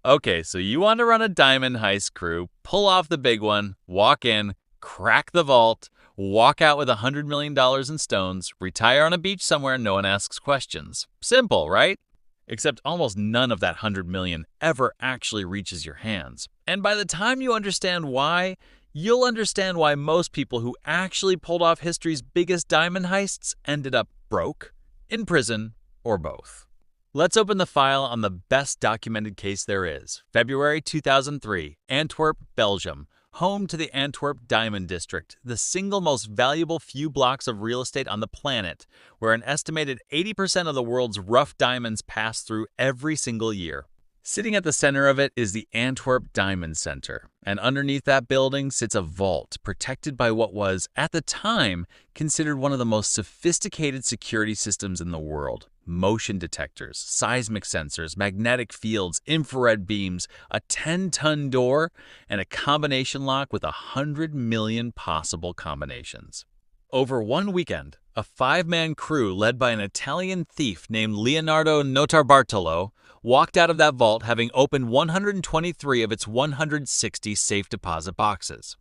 Okay, so you want to run a diamond heist crew, pull off the big one, walk in, crack the vault, walk out with $100 million in stones, retire on a beach somewhere no one asks questions. Simple, right? Except almost none of that $100 million ever actually reaches your hands. And by the time you understand why, you'll understand why most people who actually pulled off history's biggest diamond heists ended up broke, in prison, or both. Let's open the file on the best documented case there is. February 2003, Antwerp, Belgium, home to the Antwerp Diamond District, the single most valuable few blocks of real estate on the planet, where an estimated 80% of the world's rough diamonds pass through every single year. Sitting at the center of it is the Antwerp Diamond Centre, and underneath that building sits a vault protected by what was, at the time, considered one of the most sophisticated security systems in the world. Motion detectors, seismic sensors, magnetic fields, infrared beams, a 10-ton door, and a combination lock with 100 million possible combinations. Over one weekend, a 5-man crew led by an Italian thief named Leonardo Notarbartolo walked out of that vault having opened 123 of its 160 safe deposit boxes.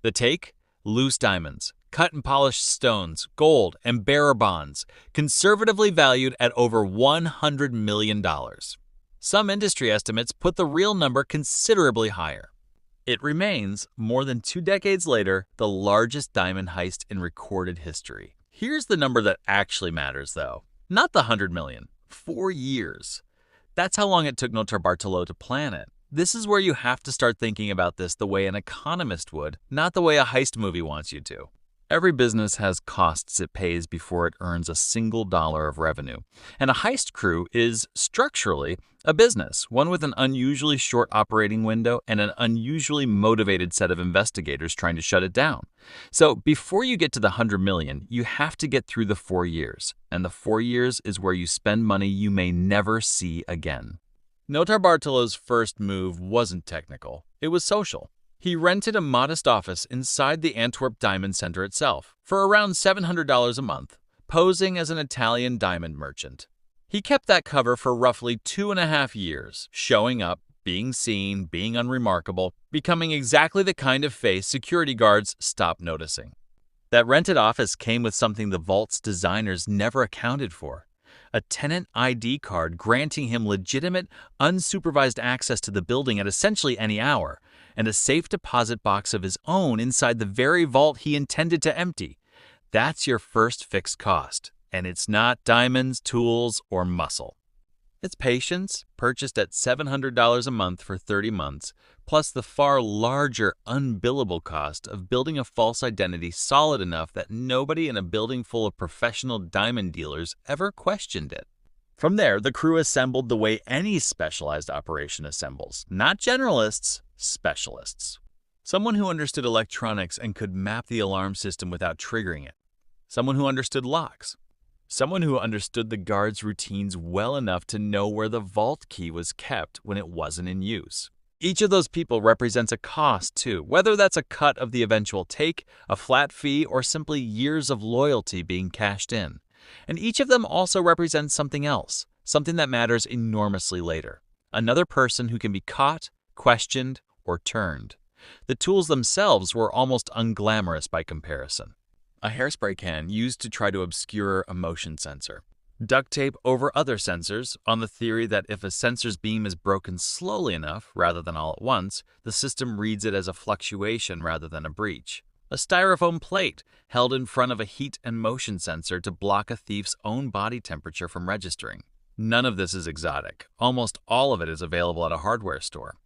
The take? Loose diamonds, cut and polished stones, gold, and bearer bonds, conservatively valued at over $100 million. Some industry estimates put the real number considerably higher. It remains, more than 2 decades later, the largest diamond heist in recorded history. Here's the number that actually matters, though. Not the 100 million. 4 years. That's how long it took Notarbartolo to plan it. This is where you have to start thinking about this the way an economist would, not the way a heist movie wants you to. Every business has costs it pays before it earns a single dollar of revenue. And a heist crew is, structurally, a business, one with an unusually short operating window and an unusually motivated set of investigators trying to shut it down. So before you get to the 100 million, you have to get through the 4 years. And the 4 years is where you spend money you may never see again. Notarbartolo's first move wasn't technical. It was social. He rented a modest office inside the Antwerp Diamond Centre itself for around $700 a month, posing as an Italian diamond merchant. He kept that cover for roughly 2.5 years, showing up, being seen, being unremarkable, becoming exactly the kind of face security guards stopped noticing. That rented office came with something the vault's designers never accounted for: a tenant ID card granting him legitimate, unsupervised access to the building at essentially any hour, and a safe deposit box of his own inside the very vault he intended to empty. That's your first fixed cost, and it's not diamonds, tools, or muscle. It's patience, purchased at $700 a month for 30 months, plus the far larger unbillable cost of building a false identity solid enough that nobody in a building full of professional diamond dealers ever questioned it. From there, the crew assembled the way any specialized operation assembles. Not generalists, specialists. Someone who understood electronics and could map the alarm system without triggering it. Someone who understood locks. Someone who understood the guards' routines well enough to know where the vault key was kept when it wasn't in use. Each of those people represents a cost, too, whether that's a cut of the eventual take, a flat fee, or simply years of loyalty being cashed in. And each of them also represents something else, something that matters enormously later. Another person who can be caught, questioned, or turned. The tools themselves were almost unglamorous by comparison. A hairspray can used to try to obscure a motion sensor. Duct tape over other sensors on the theory that if a sensor's beam is broken slowly enough, rather than all at once, the system reads it as a fluctuation rather than a breach. A styrofoam plate held in front of a heat and motion sensor to block a thief's own body temperature from registering. None of this is exotic. Almost all of it is available at a hardware store.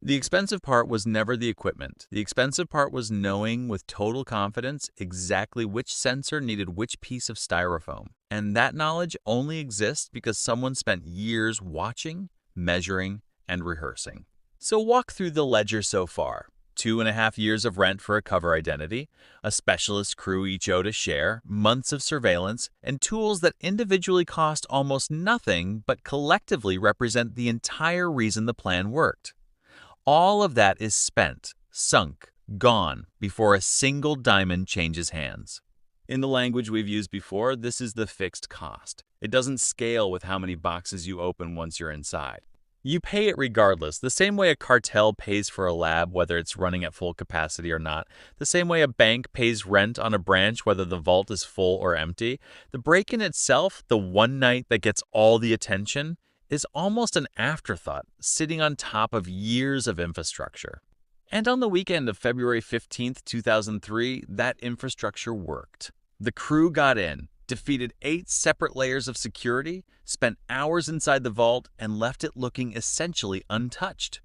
The expensive part was never the equipment. The expensive part was knowing with total confidence exactly which sensor needed which piece of styrofoam. And that knowledge only exists because someone spent years watching, measuring, and rehearsing. So walk through the ledger so far. 2.5 years of rent for a cover identity, a specialist crew each owed a share, months of surveillance, and tools that individually cost almost nothing but collectively represent the entire reason the plan worked. All of that is spent, sunk, gone before a single diamond changes hands. In the language we've used before, this is the fixed cost. It doesn't scale with how many boxes you open once you're inside. You pay it regardless, the same way a cartel pays for a lab whether it's running at full capacity or not, the same way a bank pays rent on a branch whether the vault is full or empty. The break-in itself, the one night that gets all the attention, is almost an afterthought, sitting on top of years of infrastructure. And on the weekend of February 15th, 2003, that infrastructure worked. The crew got in, defeated 8 separate layers of security, spent hours inside the vault, and left it looking essentially untouched,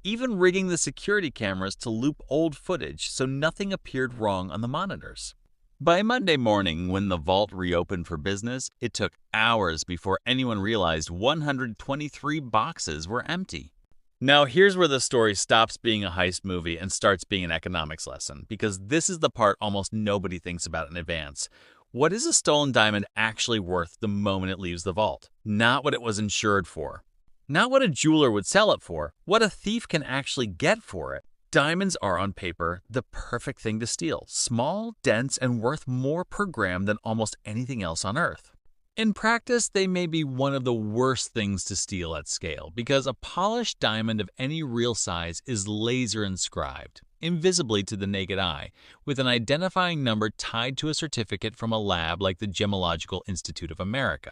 even rigging the security cameras to loop old footage so nothing appeared wrong on the monitors. By Monday morning, when the vault reopened for business, it took hours before anyone realized 123 boxes were empty. Now here's where the story stops being a heist movie and starts being an economics lesson, because this is the part almost nobody thinks about in advance. What is a stolen diamond actually worth the moment it leaves the vault? Not what it was insured for. Not what a jeweler would sell it for. What a thief can actually get for it. Diamonds are, on paper, the perfect thing to steal. Small, dense, and worth more per gram than almost anything else on Earth. In practice, they may be one of the worst things to steal at scale, because a polished diamond of any real size is laser-inscribed, invisibly to the naked eye, with an identifying number tied to a certificate from a lab like the Gemological Institute of America.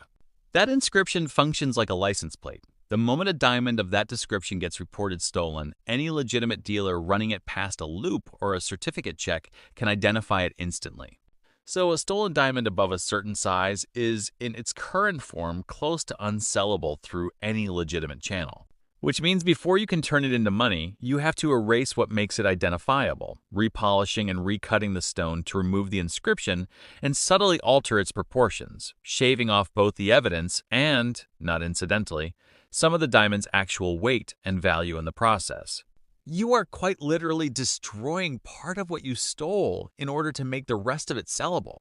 That inscription functions like a license plate. The moment a diamond of that description gets reported stolen, any legitimate dealer running it past a loop or a certificate check can identify it instantly. So a stolen diamond above a certain size is, in its current form, close to unsellable through any legitimate channel. Which means before you can turn it into money, you have to erase what makes it identifiable, repolishing and recutting the stone to remove the inscription and subtly alter its proportions, shaving off both the evidence and, not incidentally, some of the diamond's actual weight and value in the process. You are quite literally destroying part of what you stole in order to make the rest of it sellable.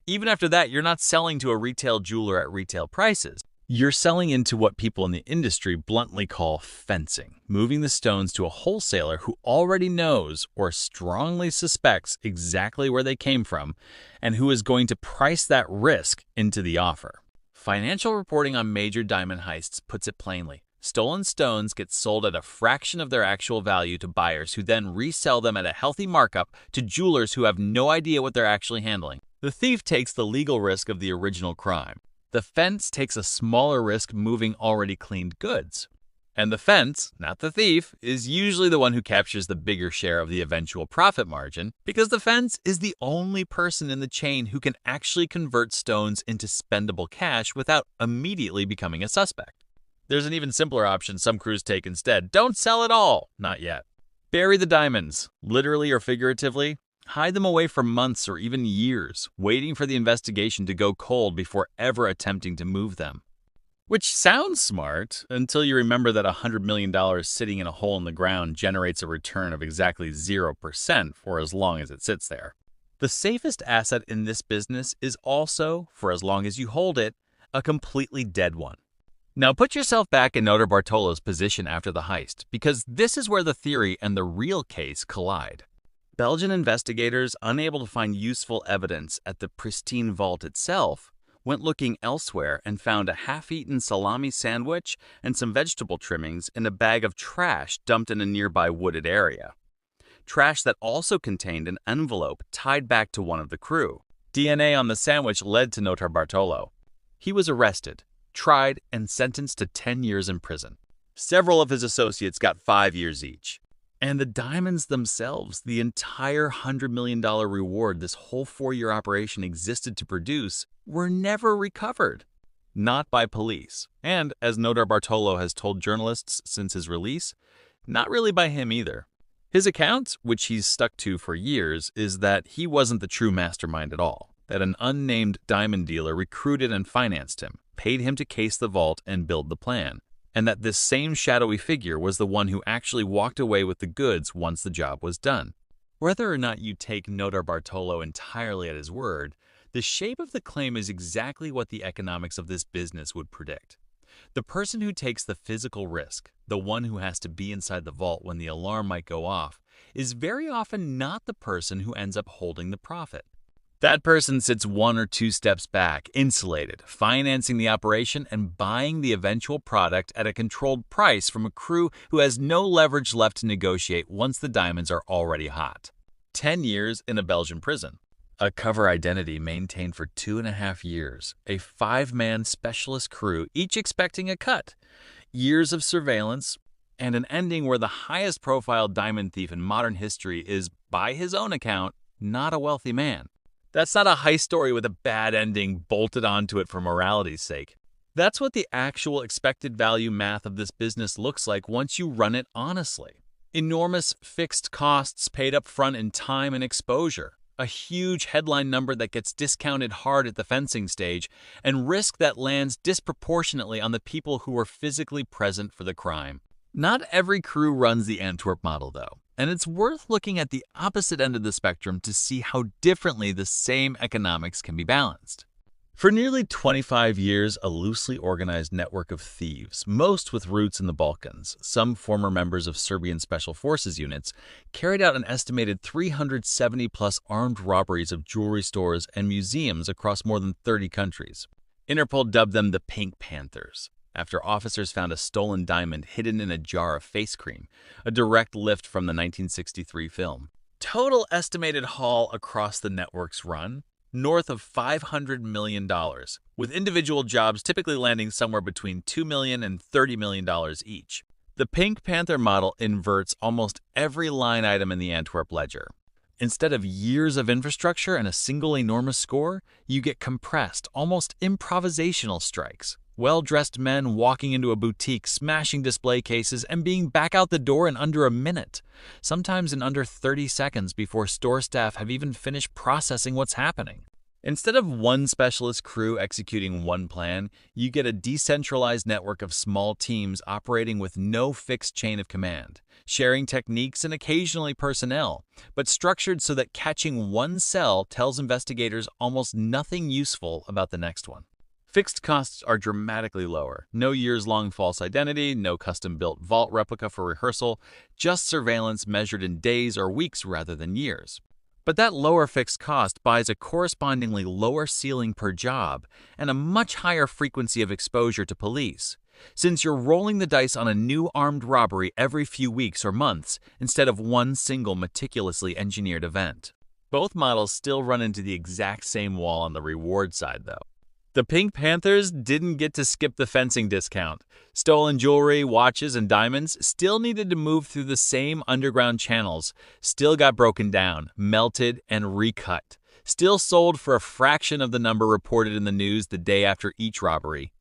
Even after that, you're not selling to a retail jeweler at retail prices. You're selling into what people in the industry bluntly call fencing, moving the stones to a wholesaler who already knows or strongly suspects exactly where they came from and who is going to price that risk into the offer. Financial reporting on major diamond heists puts it plainly. Stolen stones get sold at a fraction of their actual value to buyers who then resell them at a healthy markup to jewelers who have no idea what they're actually handling. The thief takes the legal risk of the original crime. The fence takes a smaller risk moving already cleaned goods. And the fence, not the thief, is usually the one who captures the bigger share of the eventual profit margin because the fence is the only person in the chain who can actually convert stones into spendable cash without immediately becoming a suspect. There's an even simpler option some crews take instead. Don't sell at all. Not yet. Bury the diamonds, literally or figuratively. Hide them away for months or even years, waiting for the investigation to go cold before ever attempting to move them. Which sounds smart until you remember that $100 million sitting in a hole in the ground generates a return of exactly 0% for as long as it sits there. The safest asset in this business is also, for as long as you hold it, a completely dead one. Now put yourself back in Notarbartolo's position after the heist, because this is where the theory and the real case collide. Belgian investigators, unable to find useful evidence at the pristine vault itself, went looking elsewhere and found a half-eaten salami sandwich and some vegetable trimmings in a bag of trash dumped in a nearby wooded area. Trash that also contained an envelope tied back to one of the crew. DNA on the sandwich led to Notarbartolo. He was arrested, tried, and sentenced to 10 years in prison. Several of his associates got 5 years each. And the diamonds themselves, the entire $100 million reward this whole 4-year operation existed to produce, were never recovered. Not by police. And, as Notarbartolo has told journalists since his release, not really by him either. His account, which he's stuck to for years, is that he wasn't the true mastermind at all. That an unnamed diamond dealer recruited and financed him, paid him to case the vault and build the plan, and that this same shadowy figure was the one who actually walked away with the goods once the job was done. Whether or not you take Notarbartolo entirely at his word, the shape of the claim is exactly what the economics of this business would predict. The person who takes the physical risk, the one who has to be inside the vault when the alarm might go off, is very often not the person who ends up holding the profit. That person sits 1 or 2 steps back, insulated, financing the operation and buying the eventual product at a controlled price from a crew who has no leverage left to negotiate once the diamonds are already hot. 10 years in a Belgian prison. A cover identity maintained for 2.5 years. A 5-man specialist crew, each expecting a cut. Years of surveillance, and an ending where the highest profile diamond thief in modern history is, by his own account, not a wealthy man. That's not a heist story with a bad ending bolted onto it for morality's sake. That's what the actual expected value math of this business looks like once you run it honestly. Enormous fixed costs paid up front in time and exposure, a huge headline number that gets discounted hard at the fencing stage, and risk that lands disproportionately on the people who were physically present for the crime. Not every crew runs the Antwerp model, though, and it's worth looking at the opposite end of the spectrum to see how differently the same economics can be balanced. For nearly 25 years, a loosely organized network of thieves, most with roots in the Balkans, some former members of Serbian Special Forces units, carried out an estimated 370-plus armed robberies of jewelry stores and museums across more than 30 countries. Interpol dubbed them the Pink Panthers, after officers found a stolen diamond hidden in a jar of face cream, a direct lift from the 1963 film. Total estimated haul across the network's run? North of $500 million, with individual jobs typically landing somewhere between $2 million and $30 million each. The Pink Panther model inverts almost every line item in the Antwerp ledger. Instead of years of infrastructure and a single enormous score, you get compressed, almost improvisational strikes. Well-dressed men walking into a boutique, smashing display cases, and being back out the door in under a minute, sometimes in under 30 seconds before store staff have even finished processing what's happening. Instead of one specialist crew executing one plan, you get a decentralized network of small teams operating with no fixed chain of command, sharing techniques and occasionally personnel, but structured so that catching one cell tells investigators almost nothing useful about the next one. Fixed costs are dramatically lower. No years-long false identity, no custom-built vault replica for rehearsal, just surveillance measured in days or weeks rather than years. But that lower fixed cost buys a correspondingly lower ceiling per job and a much higher frequency of exposure to police, since you're rolling the dice on a new armed robbery every few weeks or months instead of one single meticulously engineered event. Both models still run into the exact same wall on the reward side, though. The Pink Panthers didn't get to skip the fencing discount. Stolen jewelry, watches, and diamonds still needed to move through the same underground channels, still got broken down, melted, and recut, still sold for a fraction of the number reported in the news the day after each robbery.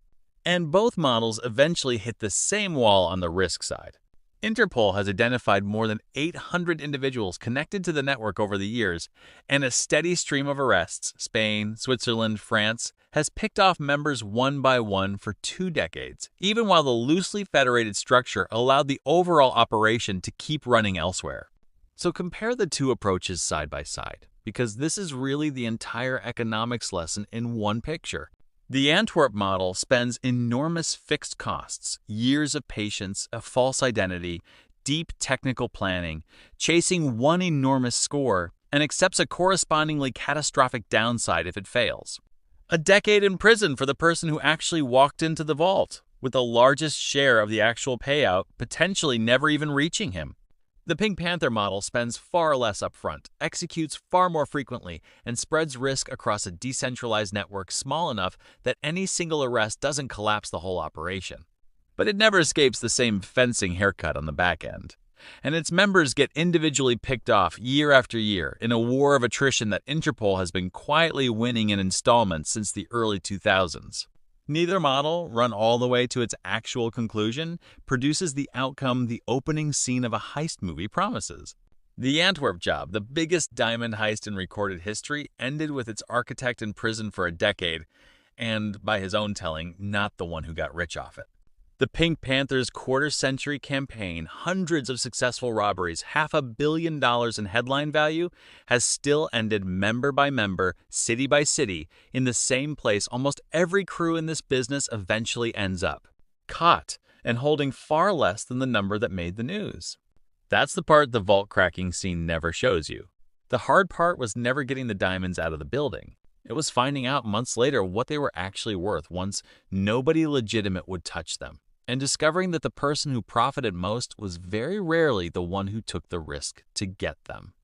And both models eventually hit the same wall on the risk side. Interpol has identified more than 800 individuals connected to the network over the years, and a steady stream of arrests, Spain, Switzerland, France, has picked off members one by one for 2 decades, even while the loosely federated structure allowed the overall operation to keep running elsewhere. So compare the two approaches side by side, because this is really the entire economics lesson in one picture. The Antwerp model spends enormous fixed costs, years of patience, a false identity, deep technical planning, chasing one enormous score, and accepts a correspondingly catastrophic downside if it fails. A decade in prison for the person who actually walked into the vault, with the largest share of the actual payout potentially never even reaching him. The Pink Panther model spends far less upfront, executes far more frequently, and spreads risk across a decentralized network small enough that any single arrest doesn't collapse the whole operation. But it never escapes the same fencing haircut on the back end. And its members get individually picked off year after year in a war of attrition that Interpol has been quietly winning in installments since the early 2000s. Neither model, run all the way to its actual conclusion, produces the outcome the opening scene of a heist movie promises. The Antwerp job, the biggest diamond heist in recorded history, ended with its architect in prison for a decade, and, by his own telling, not the one who got rich off it. The Pink Panthers' quarter-century campaign, hundreds of successful robberies, $500 million in headline value, has still ended member by member, city by city, in the same place almost every crew in this business eventually ends up: caught, and holding far less than the number that made the news. That's the part the vault-cracking scene never shows you. The hard part was never getting the diamonds out of the building. It was finding out months later what they were actually worth once nobody legitimate would touch them, and discovering that the person who profited most was very rarely the one who took the risk to get them.